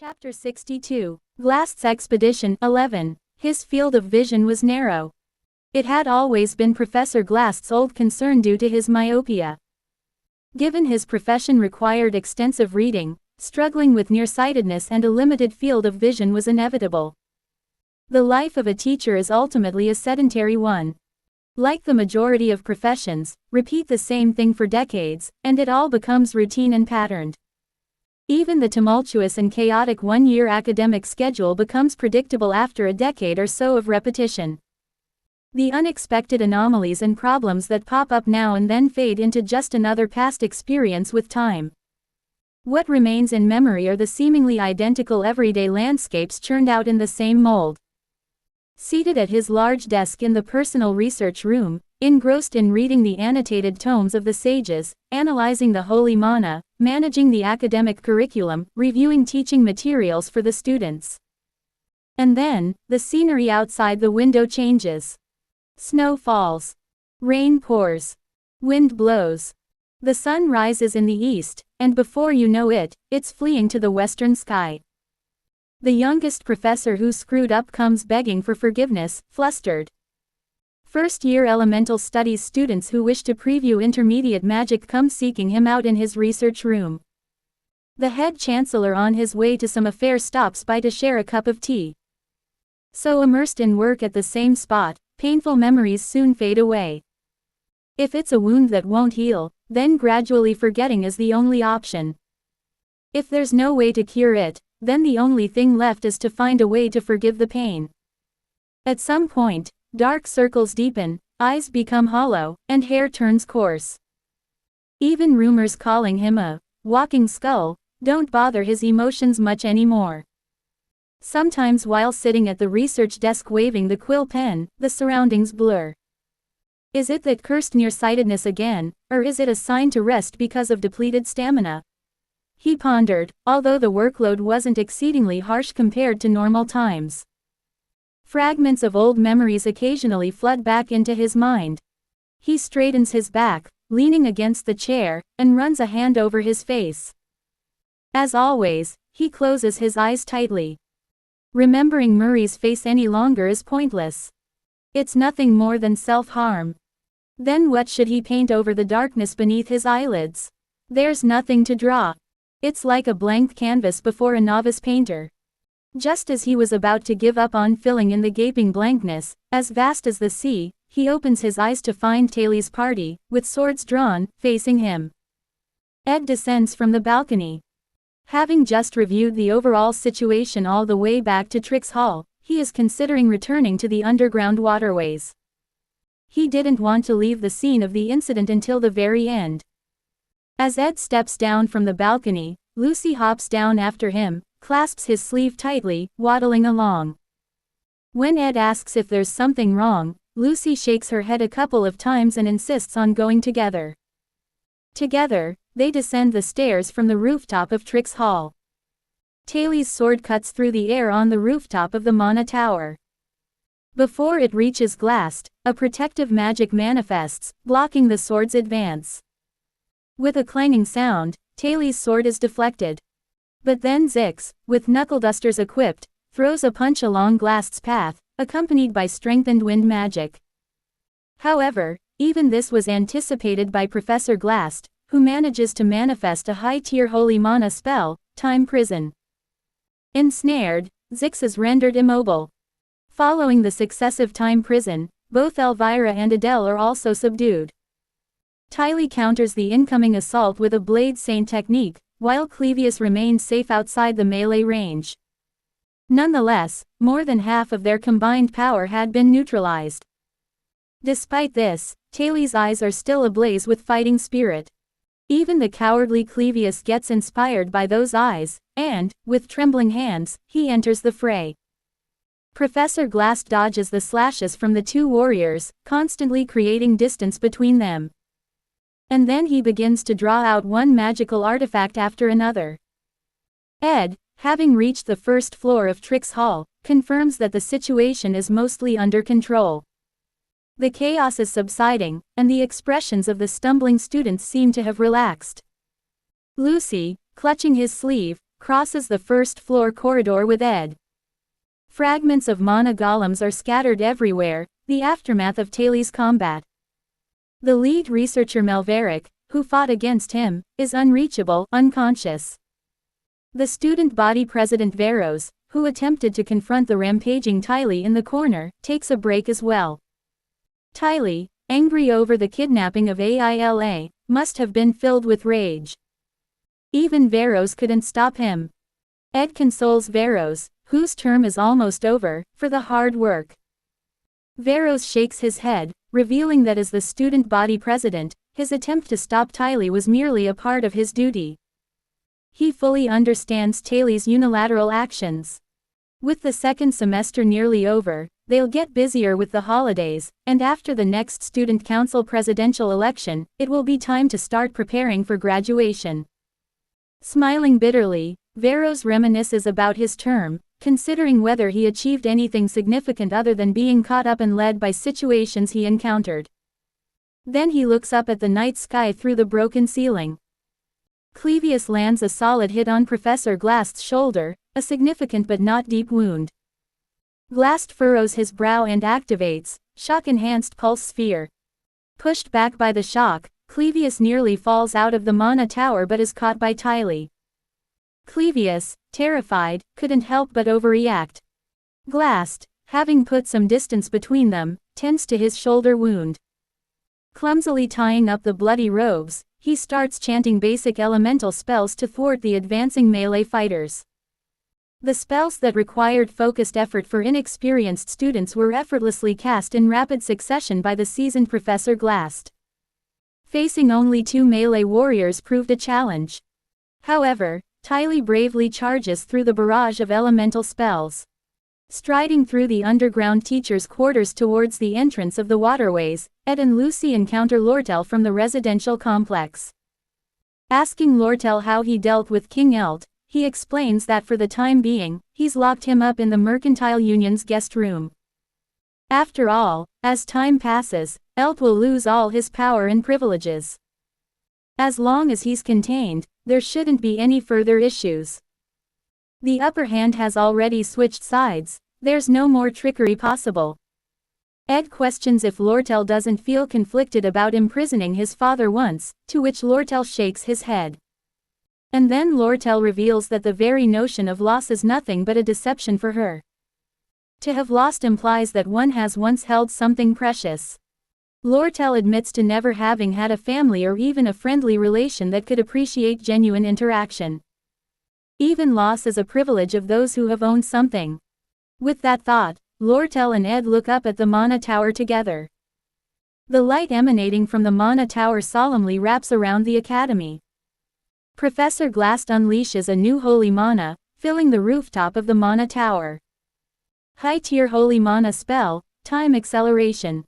Chapter 62. Glast's Expedition 11. His field of vision was narrow. It had always been Professor Glast's old concern due to his myopia. Given his profession required extensive reading, struggling with nearsightedness and a limited field of vision was inevitable. The life of a teacher is ultimately a sedentary one. Like the majority of professions, repeat the same thing for decades, and it all becomes routine and patterned. Even the tumultuous and chaotic one-year academic schedule becomes predictable after a decade or so of repetition. The unexpected anomalies and problems that pop up now and then fade into just another past experience with time. What remains in memory are the seemingly identical everyday landscapes churned out in the same mold. Seated at his large desk in the personal research room, engrossed in reading the annotated tomes of the sages, analyzing the holy mana, managing the academic curriculum, reviewing teaching materials for the students. And then, the scenery outside the window changes. Snow falls. Rain pours. Wind blows. The sun rises in the east, and before you know it, it's fleeing to the western sky. The youngest professor who screwed up comes begging for forgiveness, flustered. First-year elemental studies students who wish to preview intermediate magic come seeking him out in his research room. The head chancellor on his way to some affair stops by to share a cup of tea. So immersed in work at the same spot, painful memories soon fade away. If it's a wound that won't heal, then gradually forgetting is the only option. If there's no way to cure it, then the only thing left is to find a way to forgive the pain. At some point, dark circles deepen, eyes become hollow, and hair turns coarse. Even rumors calling him a walking skull don't bother his emotions much anymore. Sometimes while sitting at the research desk waving the quill pen, the surroundings blur. Is it that cursed nearsightedness again, or is it a sign to rest because of depleted stamina? He pondered, although the workload wasn't exceedingly harsh compared to normal times. Fragments of old memories occasionally flood back into his mind. He straightens his back, leaning against the chair, and runs a hand over his face. As always, he closes his eyes tightly. Remembering Murray's face any longer is pointless. It's nothing more than self-harm. Then what should he paint over the darkness beneath his eyelids? There's nothing to draw. It's like a blank canvas before a novice painter. Just as he was about to give up on filling in the gaping blankness, as vast as the sea, he opens his eyes to find Taylor's party, with swords drawn, facing him. Ed descends from the balcony. Having just reviewed the overall situation all the way back to Trix Hall, he is considering returning to the underground waterways. He didn't want to leave the scene of the incident until the very end. As Ed steps down from the balcony, Lucy hops down after him, clasps his sleeve tightly, waddling along. When Ed asks if there's something wrong, Lucy shakes her head a couple of times and insists on going together. Together, they descend the stairs from the rooftop of Trix Hall. Taylor's sword cuts through the air on the rooftop of the Mana Tower. Before it reaches Glast, a protective magic manifests, blocking the sword's advance. With a clanging sound, Taylor's sword is deflected. But then Zix, with knuckle dusters equipped, throws a punch along Glast's path, accompanied by strengthened wind magic. However, even this was anticipated by Professor Glast, who manages to manifest a high-tier holy mana spell, Time Prison. Ensnared, Zix is rendered immobile. Following the successive Time Prison, both Elvira and Adele are also subdued. Tylee counters the incoming assault with a Blade Saint technique, while Clevius remains safe outside the melee range. Nonetheless, more than half of their combined power had been neutralized. Despite this, Taylor's eyes are still ablaze with fighting spirit. Even the cowardly Clevius gets inspired by those eyes, and, with trembling hands, he enters the fray. Professor Glast dodges the slashes from the two warriors, constantly creating distance between them. And then he begins to draw out one magical artifact after another. Ed, having reached the first floor of Trix Hall, confirms that the situation is mostly under control. The chaos is subsiding, and the expressions of the stumbling students seem to have relaxed. Lucy, clutching his sleeve, crosses the first-floor corridor with Ed. Fragments of mana golems are scattered everywhere, the aftermath of Taili's combat. The lead researcher Melveric, who fought against him, is unreachable, unconscious. The student body president Veros, who attempted to confront the rampaging Taili in the corner, takes a break as well. Taili, angry over the kidnapping of Aila, must have been filled with rage. Even Veros couldn't stop him. Ed consoles Veros, whose term is almost over, for the hard work. Veros shakes his head, revealing that as the student body president, his attempt to stop Taili was merely a part of his duty. He fully understands Taili's unilateral actions. With the second semester nearly over, they'll get busier with the holidays, and after the next student council presidential election, it will be time to start preparing for graduation. Smiling bitterly, Veros reminisces about his term, considering whether he achieved anything significant other than being caught up and led by situations he encountered. Then he looks up at the night sky through the broken ceiling. Clevius lands a solid hit on Professor Glast's shoulder, a significant but not deep wound. Glast furrows his brow and activates shock-enhanced pulse sphere. Pushed back by the shock, Clevius nearly falls out of the mana tower but is caught by Taili. Clevius, terrified, couldn't help but overreact. Glast, having put some distance between them, tends to his shoulder wound. Clumsily tying up the bloody robes, he starts chanting basic elemental spells to thwart the advancing melee fighters. The spells that required focused effort for inexperienced students were effortlessly cast in rapid succession by the seasoned Professor Glast. Facing only 2 melee warriors proved a challenge. However, Taili bravely charges through the barrage of elemental spells. Striding through the underground teachers' quarters towards the entrance of the waterways, Ed and Lucy encounter Lortel from the residential complex. Asking Lortel how he dealt with King Elt, he explains that for the time being, he's locked him up in the Mercantile Union's guest room. After all, as time passes, Elt will lose all his power and privileges. As long as he's contained, there shouldn't be any further issues. The upper hand has already switched sides, there's no more trickery possible. Ed questions if Lortel doesn't feel conflicted about imprisoning his father once, to which Lortel shakes his head. And then Lortel reveals that the very notion of loss is nothing but a deception for her. To have lost implies that one has once held something precious. Lortel admits to never having had a family or even a friendly relation that could appreciate genuine interaction. Even loss is a privilege of those who have owned something. With that thought, Lortel and Ed look up at the mana tower together. The light emanating from the mana tower solemnly wraps around the academy. Professor Glast unleashes a new holy mana, filling the rooftop of the mana tower. High-tier holy mana spell, time acceleration.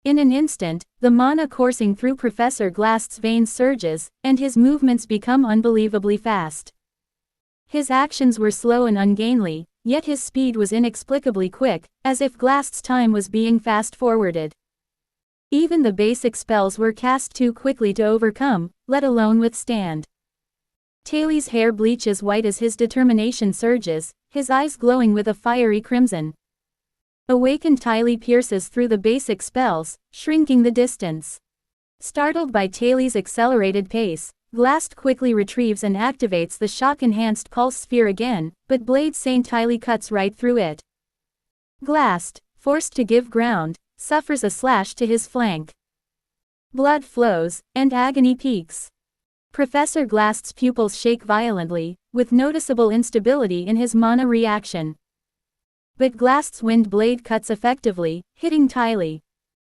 In an instant, the mana coursing through Professor Glast's veins surges, and his movements become unbelievably fast. His actions were slow and ungainly, yet his speed was inexplicably quick, as if Glast's time was being fast-forwarded. Even the basic spells were cast too quickly to overcome, let alone withstand. Taili's hair bleaches white as his determination surges, his eyes glowing with a fiery crimson. Awakened Taili pierces through the basic spells, shrinking the distance. Startled by Taili's accelerated pace, Glast quickly retrieves and activates the shock-enhanced pulse sphere again, but Blade Saint Taili cuts right through it. Glast, forced to give ground, suffers a slash to his flank. Blood flows, and agony peaks. Professor Glast's pupils shake violently, with noticeable instability in his mana reaction. But Glast's wind blade cuts effectively, hitting Taili.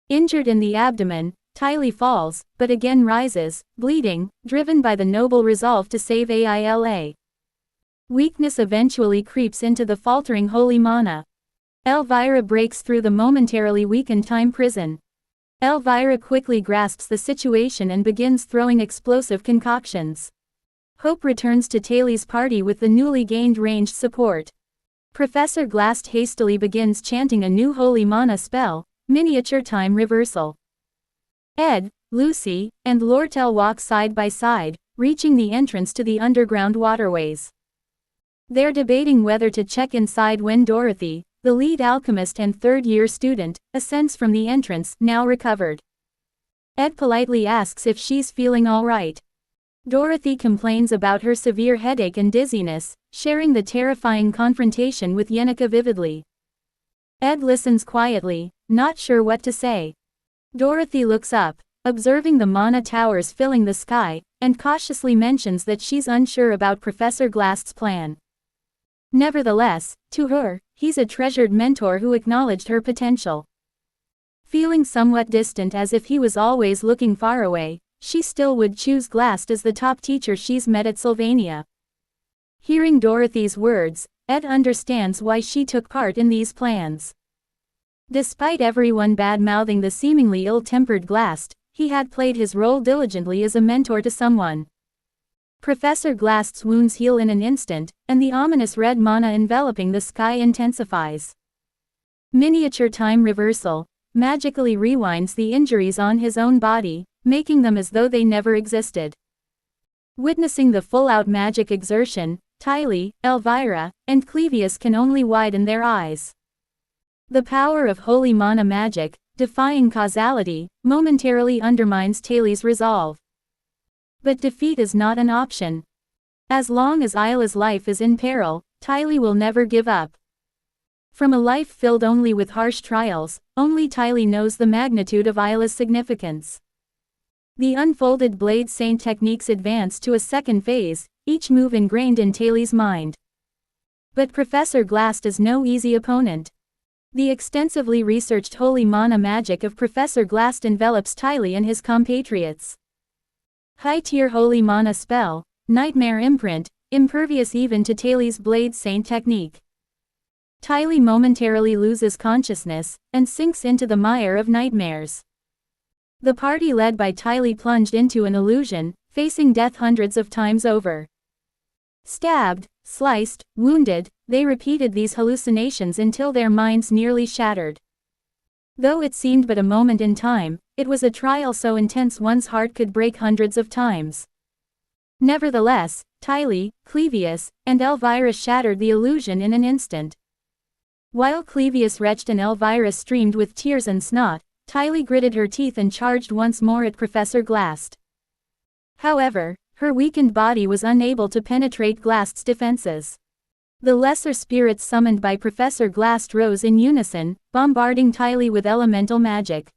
Injured in the abdomen, Taili falls, but again rises, bleeding, driven by the noble resolve to save Aila. Weakness eventually creeps into the faltering holy mana. Elvira breaks through the momentarily weakened time prison. Elvira quickly grasps the situation and begins throwing explosive concoctions. Hope returns to Taili's party with the newly gained ranged support. Professor Glast hastily begins chanting a new holy mana spell, miniature time reversal. Ed, Lucy, and Lortel walk side by side, reaching the entrance to the underground waterways. They're debating whether to check inside when Dorothy, the lead alchemist and third-year student, ascends from the entrance, now recovered. Ed politely asks if she's feeling all right. Dorothy complains about her severe headache and dizziness, sharing the terrifying confrontation with Yenneker vividly. Ed listens quietly, not sure what to say. Dorothy looks up, observing the mana towers filling the sky, and cautiously mentions that she's unsure about Professor Glast's plan. Nevertheless, to her, he's a treasured mentor who acknowledged her potential. Feeling somewhat distant as if he was always looking far away, she still would choose Glast as the top teacher she's met at Sylvania. Hearing Dorothy's words, Ed understands why she took part in these plans. Despite everyone bad-mouthing the seemingly ill-tempered Glast, he had played his role diligently as a mentor to someone. Professor Glast's wounds heal in an instant, and the ominous red mana enveloping the sky intensifies. Miniature time reversal magically rewinds the injuries on his own body, making them as though they never existed. Witnessing the full-out magic exertion, Tylee, Elvira, and Clevius can only widen their eyes. The power of holy mana magic, defying causality, momentarily undermines Taylie's resolve. But defeat is not an option. As long as Isla's life is in peril, Tylee will never give up. From a life filled only with harsh trials, only Tylee knows the magnitude of Isla's significance. The unfolded Blade Saint techniques advance to a second phase, each move ingrained in Taylie's mind. But Professor Glast is no easy opponent. The extensively researched holy mana magic of Professor Glast envelops Tylee and his compatriots. High-tier holy mana spell, Nightmare Imprint, impervious even to Taylie's Blade Saint technique. Tylee momentarily loses consciousness, and sinks into the mire of nightmares. The party led by Tylee plunged into an illusion, facing death hundreds of times over. Stabbed, sliced, wounded, they repeated these hallucinations until their minds nearly shattered. Though it seemed but a moment in time, it was a trial so intense one's heart could break hundreds of times. Nevertheless, Tylee, Clevius, and Elvira shattered the illusion in an instant. While Clevius retched and Elvira streamed with tears and snot, Tylee gritted her teeth and charged once more at Professor Glast. However, her weakened body was unable to penetrate Glast's defenses. The lesser spirits summoned by Professor Glast rose in unison, bombarding Tylee with elemental magic.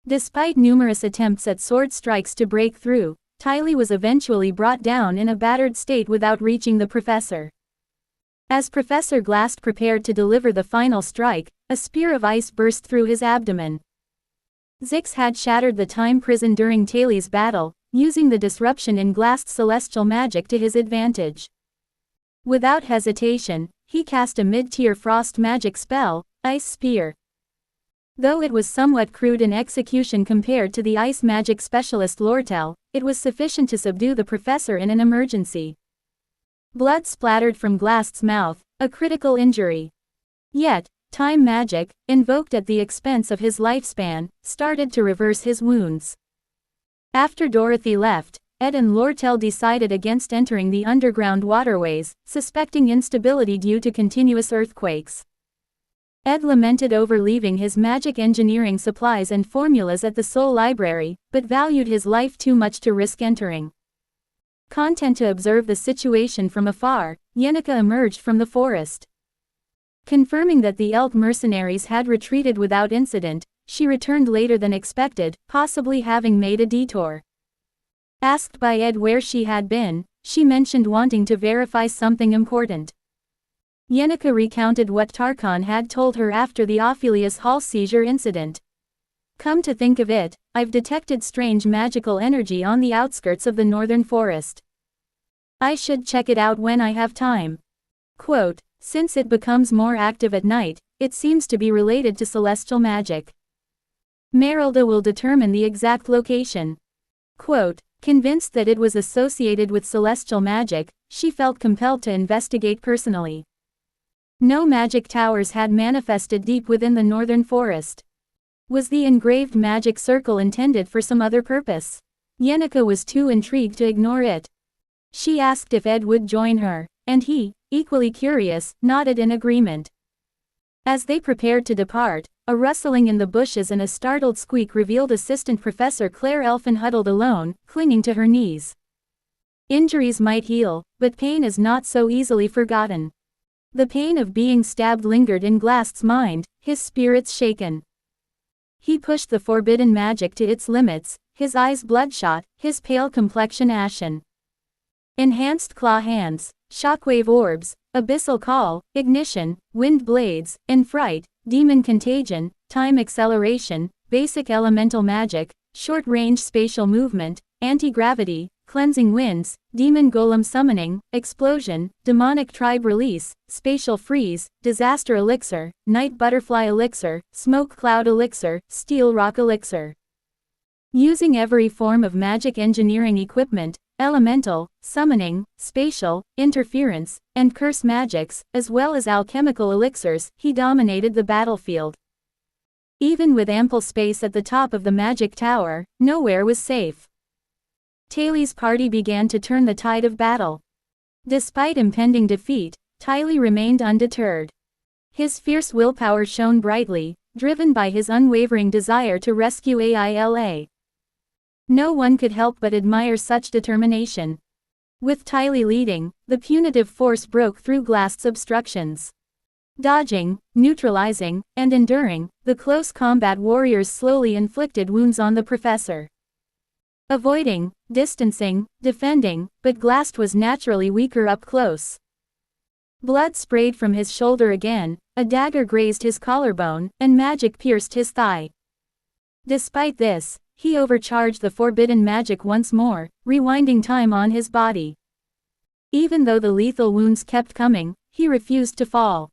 Despite numerous attempts at sword strikes to break through, Tylee was eventually brought down in a battered state without reaching the professor. As Professor Glast prepared to deliver the final strike, a spear of ice burst through his abdomen. Zix had shattered the time prison during Taylie's battle, using the disruption in Glast's celestial magic to his advantage. Without hesitation, he cast a mid-tier frost magic spell, Ice Spear. Though it was somewhat crude in execution compared to the ice magic specialist Lortel, it was sufficient to subdue the professor in an emergency. Blood splattered from Glast's mouth, a critical injury. Yet, time magic, invoked at the expense of his lifespan, started to reverse his wounds. After Dorothy left, Ed and Lortel decided against entering the underground waterways, suspecting instability due to continuous earthquakes. Ed lamented over leaving his magic engineering supplies and formulas at the Soul Library, but valued his life too much to risk entering. Content to observe the situation from afar, Yenneker emerged from the forest. Confirming that the elk mercenaries had retreated without incident, she returned later than expected, possibly having made a detour. Asked by Ed where she had been, she mentioned wanting to verify something important. Yenneker recounted what Tarkhan had told her after the Ophelius Hall seizure incident. Come to think of it, I've detected strange magical energy on the outskirts of the northern forest. I should check it out when I have time. Quote, since it becomes more active at night, it seems to be related to celestial magic. Merylda will determine the exact location. Quote, convinced that it was associated with celestial magic, she felt compelled to investigate personally. No magic towers had manifested deep within the northern forest. Was the engraved magic circle intended for some other purpose? Yenneker was too intrigued to ignore it. She asked if Ed would join her, and he, equally curious, nodded in agreement. As they prepared to depart, a rustling in the bushes and a startled squeak revealed Assistant Professor Claire Elfin huddled alone, clinging to her knees. Injuries might heal, but pain is not so easily forgotten. The pain of being stabbed lingered in Glast's mind, his spirits shaken. He pushed the forbidden magic to its limits, his eyes bloodshot, his pale complexion ashen. Enhanced claw hands, shockwave orbs, abyssal call, ignition, wind blades, fright, demon contagion, time acceleration, basic elemental magic, short-range spatial movement, anti-gravity, cleansing winds, demon golem summoning, explosion, demonic tribe release, spatial freeze, disaster elixir, night butterfly elixir, smoke cloud elixir, steel rock elixir. Using every form of magic engineering equipment, elemental, summoning, spatial, interference, and curse magics, as well as alchemical elixirs, he dominated the battlefield. Even with ample space at the top of the magic tower, nowhere was safe. Taili's party began to turn the tide of battle. Despite impending defeat, Taili remained undeterred. His fierce willpower shone brightly, driven by his unwavering desire to rescue Aila. No one could help but admire such determination. With Taili leading, the punitive force broke through Glast's obstructions. Dodging, neutralizing, and enduring, the close combat warriors slowly inflicted wounds on the professor. Avoiding, distancing, defending, but Glast was naturally weaker up close. Blood sprayed from his shoulder again, a dagger grazed his collarbone, and magic pierced his thigh. Despite this, he overcharged the forbidden magic once more, rewinding time on his body. Even though the lethal wounds kept coming, he refused to fall.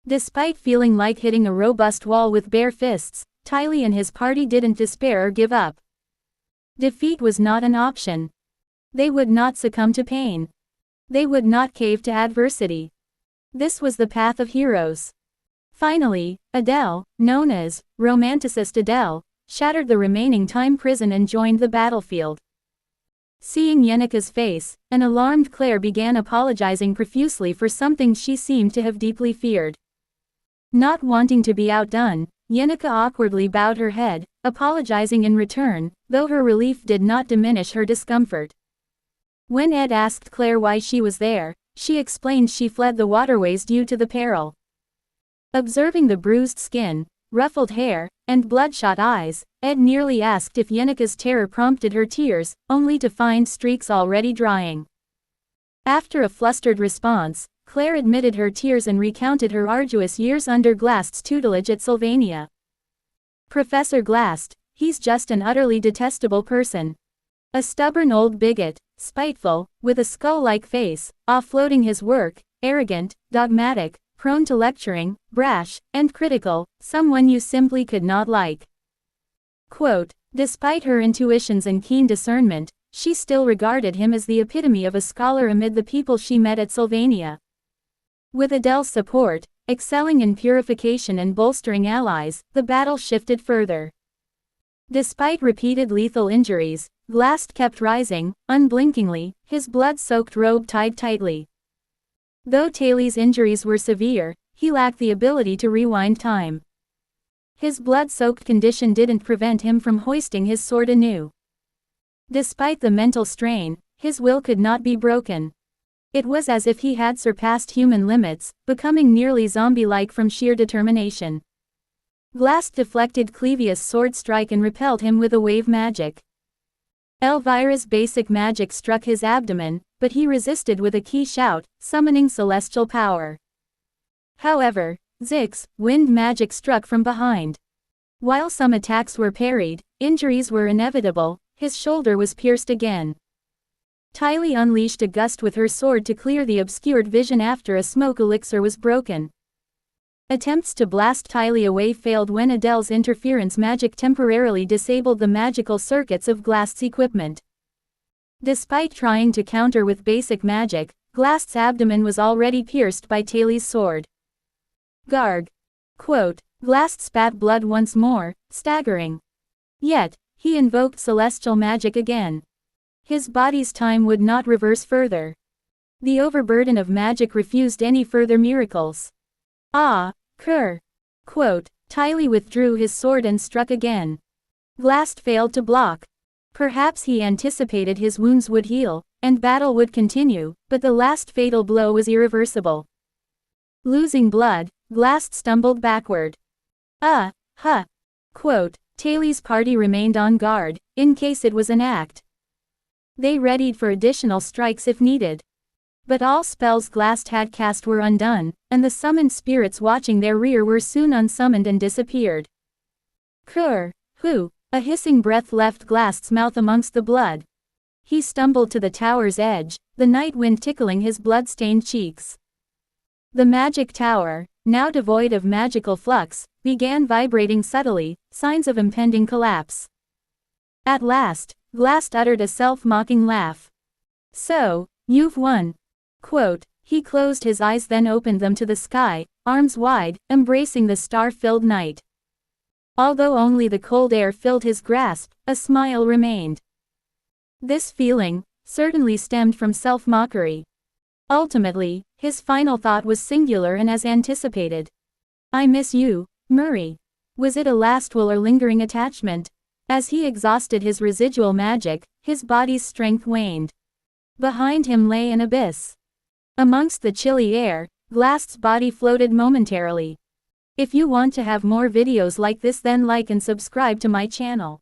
Despite feeling like hitting a robust wall with bare fists, Taili and his party didn't despair or give up. Defeat was not an option. They would not succumb to pain. They would not cave to adversity. This was the path of heroes. Finally, Adele, known as Romanticist Adele, shattered the remaining time prison and joined the battlefield. Seeing Yenika's face, an alarmed Claire began apologizing profusely for something she seemed to have deeply feared. Not wanting to be outdone, Yenika awkwardly bowed her head, apologizing in return, though her relief did not diminish her discomfort. When Ed asked Claire why she was there, she explained she fled the waterways due to the peril. Observing the bruised skin, ruffled hair, and bloodshot eyes, Ed nearly asked if Yenika's terror prompted her tears, only to find streaks already drying. After a flustered response, Claire admitted her tears and recounted her arduous years under Glast's tutelage at Sylvania. Professor Glast, he's just an utterly detestable person. A stubborn old bigot, spiteful, with a skull-like face, offloading his work, arrogant, dogmatic, prone to lecturing, brash, and critical, someone you simply could not like. Quote, despite her intuitions and keen discernment, she still regarded him as the epitome of a scholar amid the people she met at Sylvania. With Adele's support, excelling in purification and bolstering allies, the battle shifted further. Despite repeated lethal injuries, Glast kept rising, unblinkingly, his blood-soaked robe tied tightly. Though Taili's injuries were severe, he lacked the ability to rewind time. His blood-soaked condition didn't prevent him from hoisting his sword anew. Despite the mental strain, his will could not be broken. It was as if he had surpassed human limits, becoming nearly zombie-like from sheer determination. Glast deflected Clevius' sword strike and repelled him with a wave magic. Elvira's basic magic struck his abdomen, but he resisted with a key shout, summoning celestial power. However, Zix's wind magic struck from behind. While some attacks were parried, injuries were inevitable, his shoulder was pierced again. Taili unleashed a gust with her sword to clear the obscured vision after a smoke elixir was broken. Attempts to blast Taili away failed when Adele's interference magic temporarily disabled the magical circuits of Glast's equipment. Despite trying to counter with basic magic, Glast's abdomen was already pierced by Taili's sword. Garg. Quote, Glast spat blood once more, staggering. Yet, he invoked celestial magic again. His body's time would not reverse further. The overburden of magic refused any further miracles. Ah, Kerr. Quote, Tiley withdrew his sword and struck again. Glast failed to block. Perhaps he anticipated his wounds would heal, and battle would continue, but the last fatal blow was irreversible. Losing blood, Glast stumbled backward. Quote, Tiley's party remained on guard, in case it was an act. They readied for additional strikes if needed. But all spells Glast had cast were undone, and the summoned spirits watching their rear were soon unsummoned and disappeared. Kerr, who, a hissing breath left Glast's mouth amongst the blood. He stumbled to the tower's edge, the night wind tickling his blood-stained cheeks. The magic tower, now devoid of magical flux, began vibrating subtly, signs of impending collapse. At last, Glast uttered a self-mocking laugh. So, you've won. Quote, he closed his eyes then opened them to the sky, arms wide, embracing the star-filled night. Although only the cold air filled his grasp, a smile remained. This feeling, certainly stemmed from self-mockery. Ultimately, his final thought was singular and as anticipated. I miss you, Murray. Was it a last will or lingering attachment? As he exhausted his residual magic, his body's strength waned. Behind him lay an abyss. Amongst the chilly air, Glast's body floated momentarily. If you want to have more videos like this, then like and subscribe to my channel.